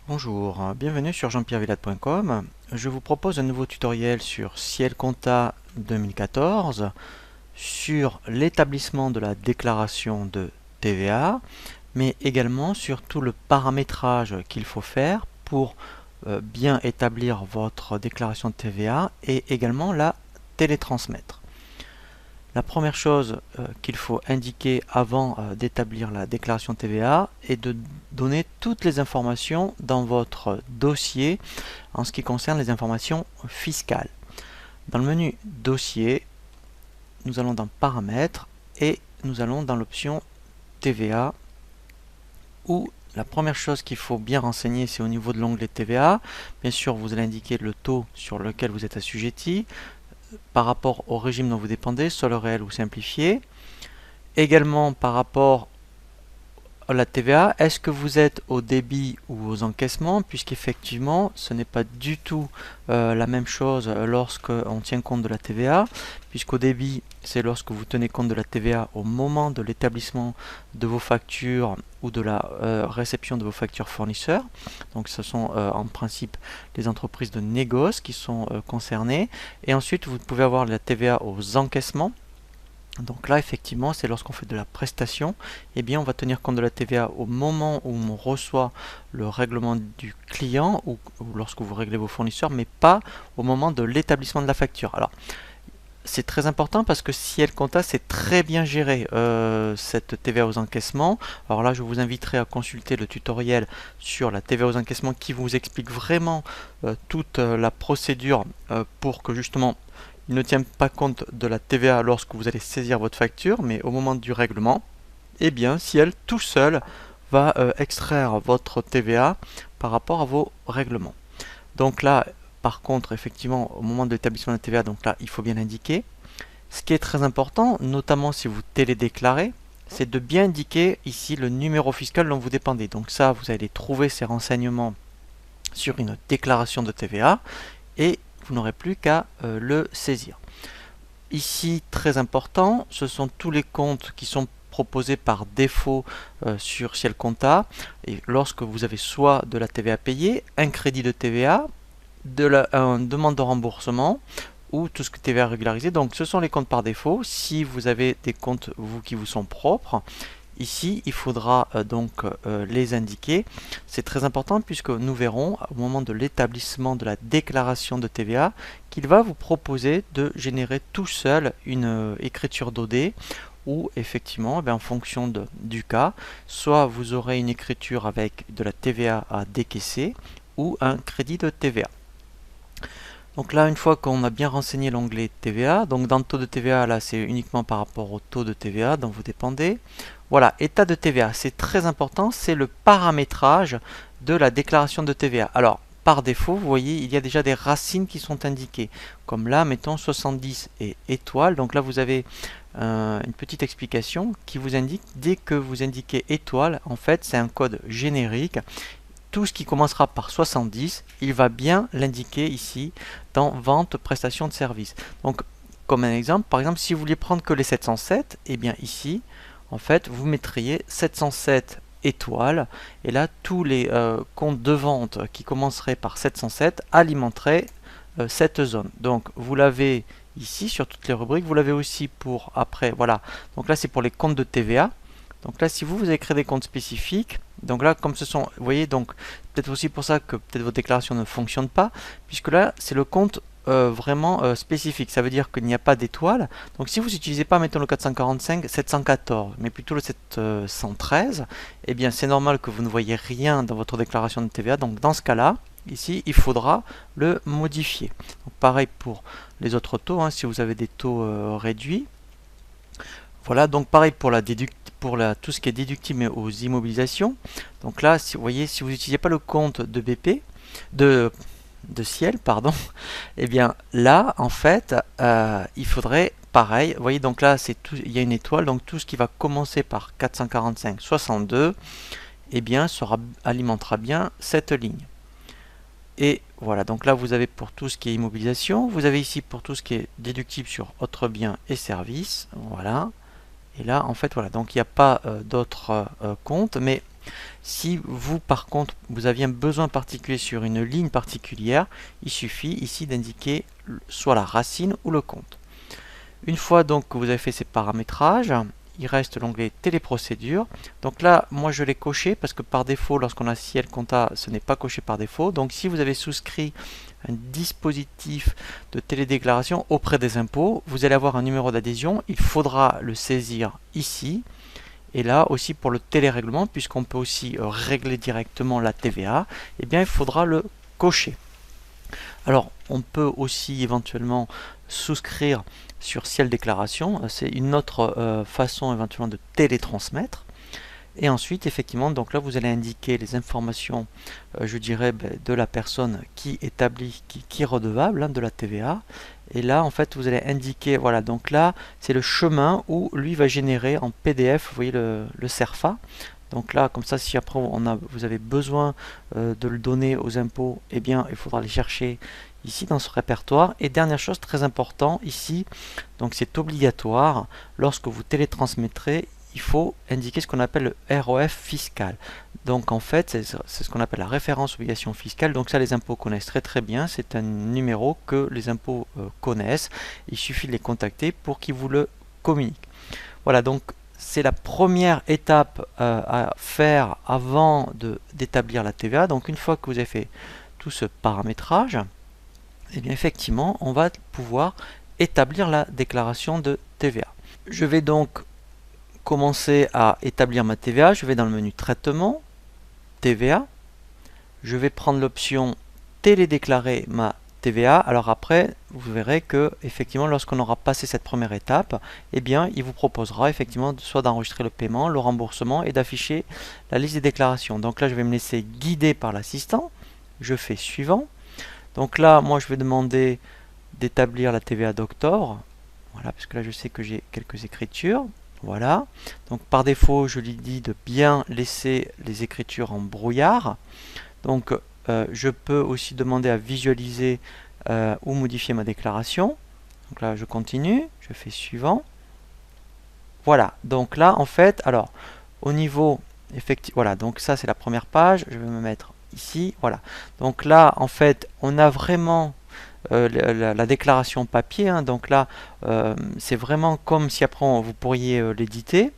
Bonjour, bienvenue sur jean-pierre-villade.com. Je vous propose un nouveau tutoriel sur Ciel Compta 2014 sur l'établissement de la déclaration de TVA, mais également sur tout le paramétrage qu'il faut faire pour bien établir votre déclaration de TVA et également la télétransmettre. La première chose qu'il faut indiquer avant d'établir la déclaration TVA est de donner toutes les informations dans votre dossier en ce qui concerne les informations fiscales. Dans le menu Dossier, nous allons dans Paramètres et nous allons dans l'option TVA où la première chose qu'il faut bien renseigner, c'est au niveau de l'onglet TVA. Bien sûr, vous allez indiquer le taux sur lequel vous êtes assujetti par rapport au régime dont vous dépendez, sol réel ou simplifié. Également par rapport à la TVA, est-ce que vous êtes au débit ou aux encaissements, puisqu'effectivement ce n'est pas du tout la même chose lorsqu'on tient compte de la TVA, puisqu'au débit c'est lorsque vous tenez compte de la TVA au moment de l'établissement de vos factures ou de la réception de vos factures fournisseurs. Donc ce sont en principe les entreprises de négoce qui sont concernées. Et ensuite vous pouvez avoir la TVA aux encaissements. Donc là, effectivement, c'est lorsqu'on fait de la prestation, eh bien, on va tenir compte de la TVA au moment où on reçoit le règlement du client ou lorsque vous réglez vos fournisseurs, mais pas au moment de l'établissement de la facture. Alors, c'est très important parce que Ciel Compta, c'est très bien géré cette TVA aux encaissements. Alors là, je vous inviterai à consulter le tutoriel sur la TVA aux encaissements qui vous explique vraiment toute la procédure pour que justement il ne tient pas compte de la TVA lorsque vous allez saisir votre facture, mais au moment du règlement, eh bien, Ciel tout seul va extraire votre TVA par rapport à vos règlements. Donc là, par contre, effectivement, au moment de l'établissement de la TVA, donc là, il faut bien indiquer. Ce qui est très important, notamment si vous télédéclarez, c'est de bien indiquer ici le numéro fiscal dont vous dépendez. Donc ça, vous allez trouver ces renseignements sur une déclaration de TVA et vous n'aurez plus qu'à le saisir. Ici, très important, ce sont tous les comptes qui sont proposés par défaut sur Ciel Compta. Et lorsque vous avez soit de la TVA payée, un crédit de TVA, une demande de remboursement ou tout ce que TVA régularisé. Donc ce sont les comptes par défaut. Si vous avez des comptes qui vous sont propres, ici, il faudra donc les indiquer. C'est très important puisque nous verrons au moment de l'établissement de la déclaration de TVA qu'il va vous proposer de générer tout seul une écriture d'OD ou effectivement, en fonction du cas, soit vous aurez une écriture avec de la TVA à décaisser ou un crédit de TVA. Donc là, une fois qu'on a bien renseigné l'onglet TVA, donc dans le taux de TVA, là c'est uniquement par rapport au taux de TVA dont vous dépendez. Voilà, état de TVA, c'est très important, c'est le paramétrage de la déclaration de TVA. Alors, par défaut, vous voyez, il y a déjà des racines qui sont indiquées. Comme là, mettons 70 et étoile. Donc là, vous avez une petite explication qui vous indique, dès que vous indiquez étoile, en fait, c'est un code générique. Tout ce qui commencera par 70, il va bien l'indiquer ici dans vente, prestation de service. Donc, comme un exemple, par exemple, si vous vouliez prendre que les 707, eh bien ici, en fait, vous mettriez 707 étoiles, et là, tous les comptes de vente qui commenceraient par 707 alimenteraient cette zone. Donc, vous l'avez ici sur toutes les rubriques, vous l'avez aussi pour après, voilà. Donc là, c'est pour les comptes de TVA. Donc là, si vous avez créé des comptes spécifiques, donc là, comme ce sont, vous voyez, donc peut-être aussi pour ça que peut-être votre déclaration ne fonctionne pas, puisque là, c'est le compte vraiment spécifique. Ça veut dire qu'il n'y a pas d'étoile. Donc si vous n'utilisez pas, mettons le 445, 714, mais plutôt le 713, eh bien c'est normal que vous ne voyez rien dans votre déclaration de TVA. Donc dans ce cas-là, ici, il faudra le modifier. Donc, pareil pour les autres taux, hein, si vous avez des taux réduits. Voilà, donc pareil pour tout ce qui est déductible aux immobilisations. Donc là, si vous voyez, si vous n'utilisez pas le compte de BP, de Ciel, pardon, et bien là, en fait, il faudrait pareil. Vous voyez, donc là, il y a une étoile, donc tout ce qui va commencer par 445,62, eh bien, alimentera bien cette ligne. Et voilà, donc là vous avez pour tout ce qui est immobilisation, vous avez ici pour tout ce qui est déductible sur autres biens et services, voilà. Et là en fait voilà, donc il n'y a pas d'autres comptes, mais si vous par contre vous aviez un besoin particulier sur une ligne particulière, il suffit ici d'indiquer soit la racine ou le compte. Une fois donc que vous avez fait ces paramétrages, il reste l'onglet téléprocédure. Donc là, moi je l'ai coché parce que par défaut, lorsqu'on a ciel compta, ce n'est pas coché par défaut. Donc si vous avez souscrit un dispositif de télédéclaration auprès des impôts, vous allez avoir un numéro d'adhésion. Il faudra le saisir ici. Et là aussi pour le télérèglement, puisqu'on peut aussi régler directement la TVA, eh bien il faudra le cocher. Alors, on peut aussi éventuellement souscrire sur Ciel Déclaration. C'est une autre façon éventuellement de télétransmettre. Et ensuite, effectivement, donc là, vous allez indiquer les informations, je dirais, de la personne qui établit, qui est redevable de la TVA. Et là, en fait, vous allez indiquer, voilà, donc là, c'est le chemin où lui va générer en PDF, vous voyez le CERFA. Donc là, comme ça, si après vous avez besoin de le donner aux impôts, eh bien, il faudra les chercher ici dans ce répertoire. Et dernière chose très importante ici, donc c'est obligatoire, lorsque vous télétransmettrez, il faut indiquer ce qu'on appelle le ROF fiscal. Donc en fait, c'est ce qu'on appelle la référence obligation fiscale. Donc ça, les impôts connaissent très très bien. C'est un numéro que les impôts connaissent. Il suffit de les contacter pour qu'ils vous le communiquent. Voilà, donc c'est la première étape à faire avant d'établir la TVA. Donc une fois que vous avez fait tout ce paramétrage, et bien effectivement, on va pouvoir établir la déclaration de TVA. Je vais donc commencer à établir ma TVA. Je vais dans le menu Traitement, TVA. Je vais prendre l'option Télédéclarer ma TVA. Alors après, vous verrez que effectivement, lorsqu'on aura passé cette première étape, eh bien, il vous proposera effectivement soit d'enregistrer le paiement, le remboursement et d'afficher la liste des déclarations. Donc là, je vais me laisser guider par l'assistant. Je fais suivant. Donc là, moi, je vais demander d'établir la TVA d'octobre. Voilà, parce que là, je sais que j'ai quelques écritures. Voilà. Donc par défaut, je lui dis de bien laisser les écritures en brouillard. Donc je peux aussi demander à visualiser ou modifier ma déclaration. Donc là, je continue, je fais suivant. Voilà. Donc là, en fait, alors au niveau effectivement, voilà. Donc ça, c'est la première page. Je vais me mettre ici. Voilà. Donc là, en fait, on a vraiment la déclaration papier. Donc là, c'est vraiment comme si après vous pourriez l'éditer.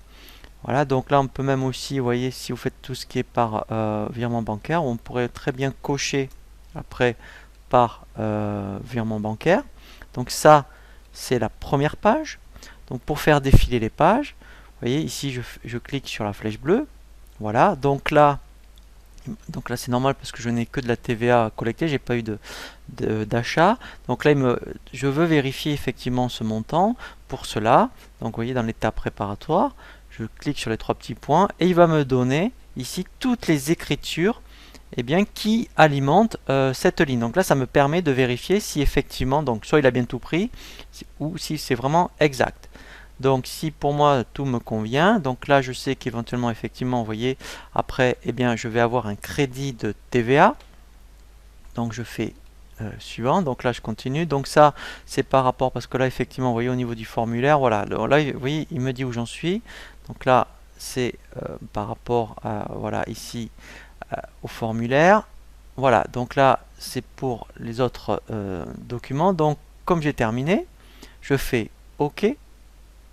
Voilà, donc là on peut même aussi, vous voyez, si vous faites tout ce qui est par virement bancaire, on pourrait très bien cocher après par virement bancaire. Donc ça, c'est la première page. Donc pour faire défiler les pages, vous voyez, ici je clique sur la flèche bleue. Voilà, donc là c'est normal parce que je n'ai que de la TVA collectée, j'ai pas eu d'achat. Donc là je veux vérifier effectivement ce montant. Pour cela, donc vous voyez dans l'étape préparatoire, je clique sur les trois petits points et il va me donner ici toutes les écritures qui alimentent cette ligne. Donc là ça me permet de vérifier si effectivement, donc soit il a bien tout pris ou si c'est vraiment exact. Donc si pour moi tout me convient, donc là je sais qu'éventuellement effectivement, vous voyez, après je vais avoir un crédit de TVA. Donc je fais suivant, donc là je continue. Donc ça c'est par rapport, parce que là effectivement, vous voyez au niveau du formulaire, voilà, là vous voyez, il me dit où j'en suis. Donc là c'est par rapport à, voilà, ici au formulaire. Voilà, donc là c'est pour les autres documents. Donc comme j'ai terminé, je fais OK.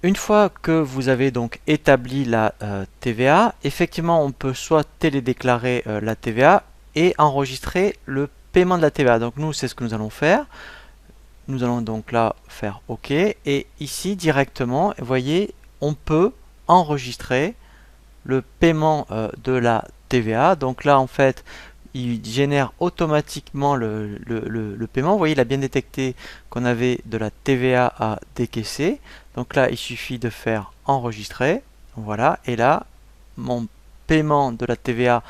Une fois que vous avez donc établi la TVA, effectivement on peut soit télédéclarer la TVA et enregistrer le paiement de la TVA. Donc nous c'est ce que nous allons faire. Nous allons donc là faire OK. Et ici directement, vous voyez, on peut enregistrer le paiement de la TVA. Donc là en fait, il génère automatiquement le paiement. Vous voyez, il a bien détecté qu'on avait de la TVA à décaisser. Donc là, il suffit de faire enregistrer. Voilà, et là, mon paiement de la TVA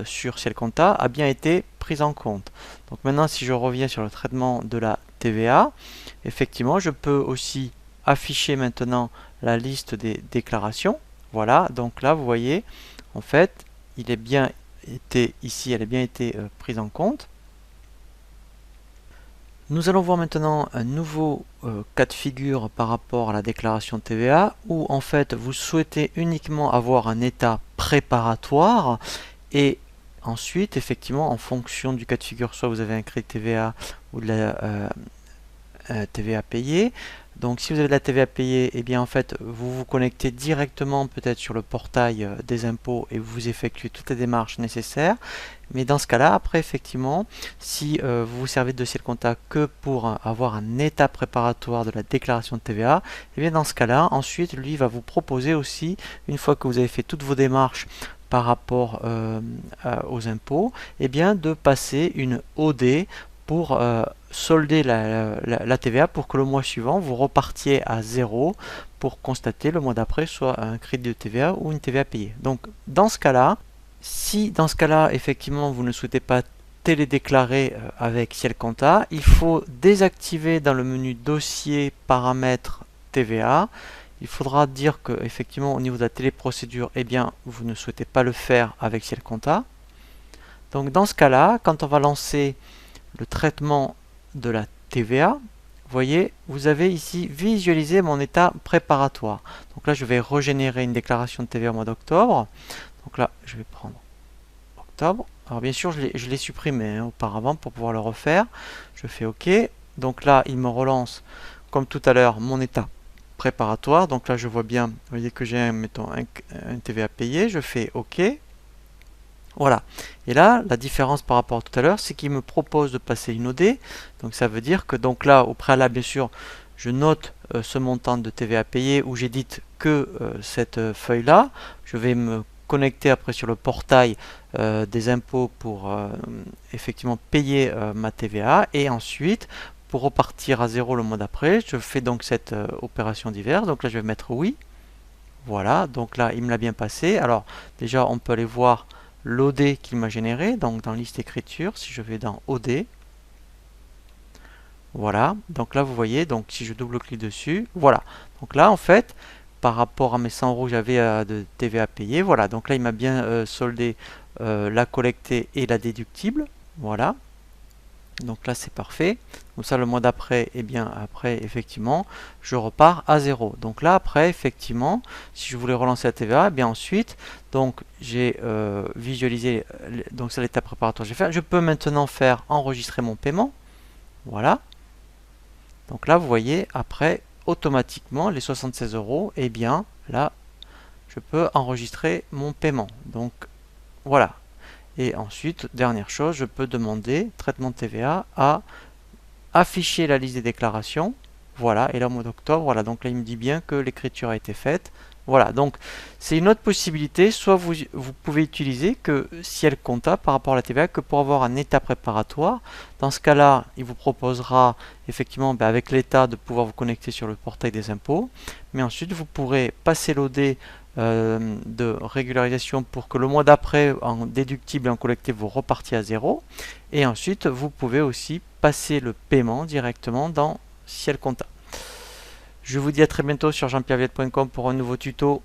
sur Ciel Compta a bien été pris en compte. Donc maintenant, si je reviens sur le traitement de la TVA, effectivement, je peux aussi afficher maintenant la liste des déclarations. Voilà, donc là, vous voyez, en fait, il est bien ici, elle a bien été prise en compte. Nous allons voir maintenant un nouveau cas de figure par rapport à la déclaration de TVA où en fait vous souhaitez uniquement avoir un état préparatoire et ensuite effectivement en fonction du cas de figure, soit vous avez un crédit TVA ou de la TVA payée. Donc si vous avez de la TVA payée, et bien en fait vous vous connectez directement peut-être sur le portail des impôts et vous effectuez toutes les démarches nécessaires. Mais dans ce cas-là, après effectivement, si vous vous servez de dossier de compta que pour avoir un état préparatoire de la déclaration de TVA, et bien dans ce cas-là, ensuite lui va vous proposer aussi, une fois que vous avez fait toutes vos démarches par rapport aux impôts, et bien de passer une OD pour solder la TVA pour que le mois suivant vous repartiez à zéro pour constater le mois d'après soit un crédit de TVA ou une TVA payée. Donc dans ce cas-là, si dans ce cas-là effectivement vous ne souhaitez pas télédéclarer avec Ciel Compta, il faut désactiver dans le menu dossier paramètres TVA. Il faudra dire que effectivement au niveau de la téléprocédure, eh bien vous ne souhaitez pas le faire avec Ciel Compta. Donc dans ce cas-là, quand on va lancer le traitement de la TVA, vous voyez, vous avez ici visualisé mon état préparatoire. Donc là, je vais régénérer une déclaration de TVA au mois d'octobre. Donc là, je vais prendre octobre. Alors bien sûr, je l'ai supprimé auparavant pour pouvoir le refaire. Je fais OK. Donc là, il me relance, comme tout à l'heure, mon état préparatoire. Donc là, je vois bien, vous voyez que j'ai mettons, un TVA payé. Je fais OK. Voilà. Et là, la différence par rapport à tout à l'heure, c'est qu'il me propose de passer une OD. Donc ça veut dire que donc là, au préalable, bien sûr, je note ce montant de TVA payé où j'édite que cette feuille-là. Je vais me connecter après sur le portail des impôts pour effectivement payer ma TVA. Et ensuite, pour repartir à zéro le mois d'après, je fais donc cette opération diverse. Donc là, je vais mettre oui. Voilà. Donc là, il me l'a bien passé. Alors déjà, on peut aller voir l'OD qu'il m'a généré, donc dans liste écriture, si je vais dans OD, voilà, donc là vous voyez, donc si je double-clique dessus, voilà, donc là en fait, par rapport à mes 100 euros j'avais de TVA payé, voilà, donc là il m'a bien soldé la collectée et la déductible, voilà. Donc là c'est parfait. Comme ça le mois d'après, et bien après effectivement, je repars à zéro. Donc là après effectivement, si je voulais relancer la TVA, et bien ensuite, donc j'ai visualisé, donc c'est l'étape préparatoire que j'ai fait. Je peux maintenant faire enregistrer mon paiement. Voilà. Donc là vous voyez, après automatiquement les 76 euros, et bien là je peux enregistrer mon paiement. Donc voilà. Et ensuite, dernière chose, je peux demander, traitement de TVA, à afficher la liste des déclarations. Voilà, et là au mois d'octobre, voilà, donc là il me dit bien que l'écriture a été faite. Voilà, donc c'est une autre possibilité, soit vous pouvez utiliser que Ciel Compta par rapport à la TVA que pour avoir un état préparatoire. Dans ce cas-là, il vous proposera effectivement avec l'état de pouvoir vous connecter sur le portail des impôts. Mais ensuite, vous pourrez passer l'OD de régularisation pour que le mois d'après, en déductible et en collecté, vous repartiez à zéro. Et ensuite, vous pouvez aussi passer le paiement directement dans Ciel Compta. Je vous dis à très bientôt sur jeanpierrevillette.com pour un nouveau tuto.